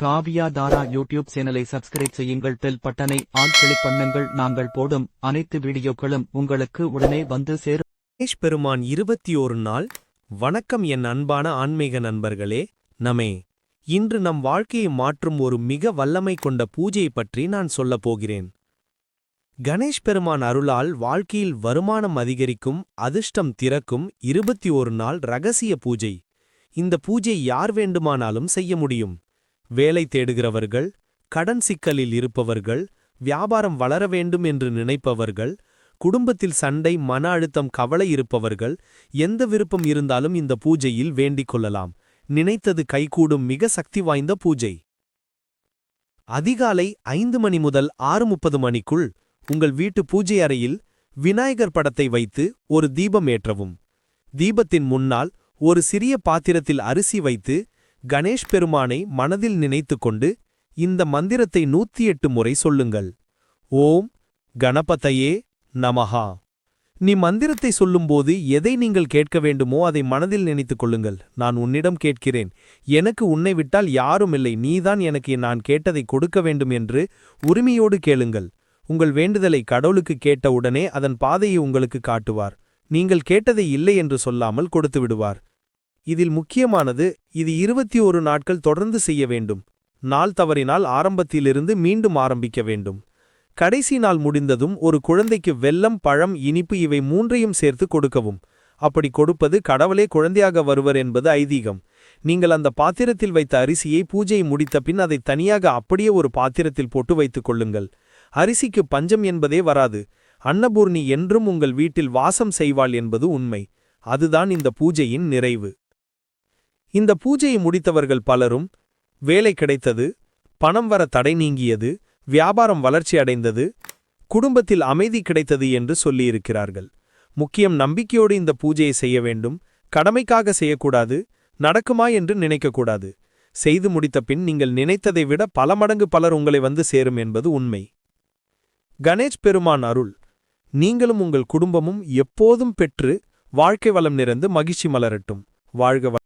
காவியா தாரா YouTube சேனலை subscribe செய்யுங்கள். Bell பட்டனை ஆல் கிளிக் பண்ணுங்கள். நாங்கள் போடும் அனைத்து வீடியோக்களும் உங்களுக்கு உடனே வந்து சேரும். கணேஷ் பெருமான் 21 நாள். வணக்கம் என் அன்பான ஆன்மீக நண்பர்களே. இன்று நம் வாழ்க்கையை மாற்றும் ஒரு மிக வல்லமை கொண்ட பூஜையை பற்றி நான் சொல்லப் போகிறேன். கணேஷ் பெருமான் அருளால் வாழ்க்கையில் வருமானம் அதிகரிக்கும், அதிர்ஷ்டம் திறக்கும் 21 நாள் ரகசிய பூஜை. இந்த பூஜை யார் வேண்டுமானாலும் செய்ய முடியும். வேலை தேடுகிறவர்கள், கடன் சிக்கலில் இருப்பவர்கள், வியாபாரம் வளர வேண்டும் என்று நினைப்பவர்கள், குடும்பத்தில் சண்டை, மன அழுத்தம், கவலை இருப்பவர்கள், எந்த விருப்பம் இருந்தாலும் இந்த பூஜையில் வேண்டிக் கொள்ளலாம். நினைத்தது கைகூடும் மிக சக்தி வாய்ந்த பூஜை. அதிகாலை 5 மணி முதல் 6:30 மணிக்குள் உங்கள் வீட்டு பூஜை அறையில் விநாயகர் படத்தை வைத்து ஒரு தீபம் ஏற்றவும். தீபத்தின் முன்னால் ஒரு சிறிய பாத்திரத்தில் அரிசி வைத்து கணேஷ் பெருமானை மனதில் நினைத்து கொண்டு இந்த மந்திரத்தை 108 முறை சொல்லுங்கள். ஓம் கணபதையே நமஹா. நீ மந்திரத்தை சொல்லும்போது எதை நீங்கள் கேட்க வேண்டுமோ அதை மனதில் நினைத்துக் கொள்ளுங்கள். நான் உன்னிடம் கேட்கிறேன், எனக்கு உன்னை விட்டால் யாரும் இல்லை, நீதான் எனக்கு நான் கேட்டதை கொடுக்க வேண்டும் என்று உரிமையோடு கேளுங்கள். உங்கள் வேண்டுதலை கடவுளுக்கு கேட்ட உடனே அதன் பாதையை உங்களுக்கு காட்டுவார். நீங்கள் கேட்டதை இல்லை என்று சொல்லாமல் கொடுத்து விடுவார். இதில் முக்கியமானது, இது 21 நாட்கள் தொடர்ந்து செய்ய வேண்டும். நாள் தவறினால் ஆரம்பத்திலிருந்து மீண்டும் ஆரம்பிக்க வேண்டும். கடைசி நாள் முடிந்ததும் ஒரு குழந்தைக்கு வெல்லம், பழம், இனிப்பு இவை 3ஐயும் சேர்த்து கொடுக்கவும். அப்படி கொடுப்பது கடவுளே குழந்தையாக வருவர் என்பது ஐதீகம். நீங்கள் அந்த பாத்திரத்தில் வைத்த அரிசியை பூஜையை முடித்த பின் அதை தனியாக அப்படியே ஒரு பாத்திரத்தில் போட்டு வைத்துக் கொள்ளுங்கள். அரிசிக்கு பஞ்சம் என்பதே வராது. அன்னபூர்ணி என்றும் உங்கள் வீட்டில் வாசம் செய்வாள் என்பது உண்மை. அதுதான் இந்த பூஜையின் நிறைவு. இந்த பூஜையை முடித்தவர்கள் பலரும் வேலை கிடைத்தது, பணம் வர தடை நீங்கியது, வியாபாரம் வளர்ச்சி அடைந்தது, குடும்பத்தில் அமைதி கிடைத்தது என்று சொல்லியிருக்கிறார்கள். முக்கியம், நம்பிக்கையோடு இந்த பூஜையை செய்ய வேண்டும். கடமைக்காக செய்யக்கூடாது, நடக்குமா என்று நினைக்கக்கூடாது. செய்து முடித்த பின் நீங்கள் நினைத்ததை விட பல மடங்கு பலர் உங்களை வந்து சேரும் என்பது உண்மை. கணேஷ் பெருமான் அருள் நீங்களும் உங்கள் குடும்பமும் எப்போதும் பெற்று வாழ்க்கை வளம் நிறைந்து மகிழ்ச்சி மலரட்டும். வாழ்க.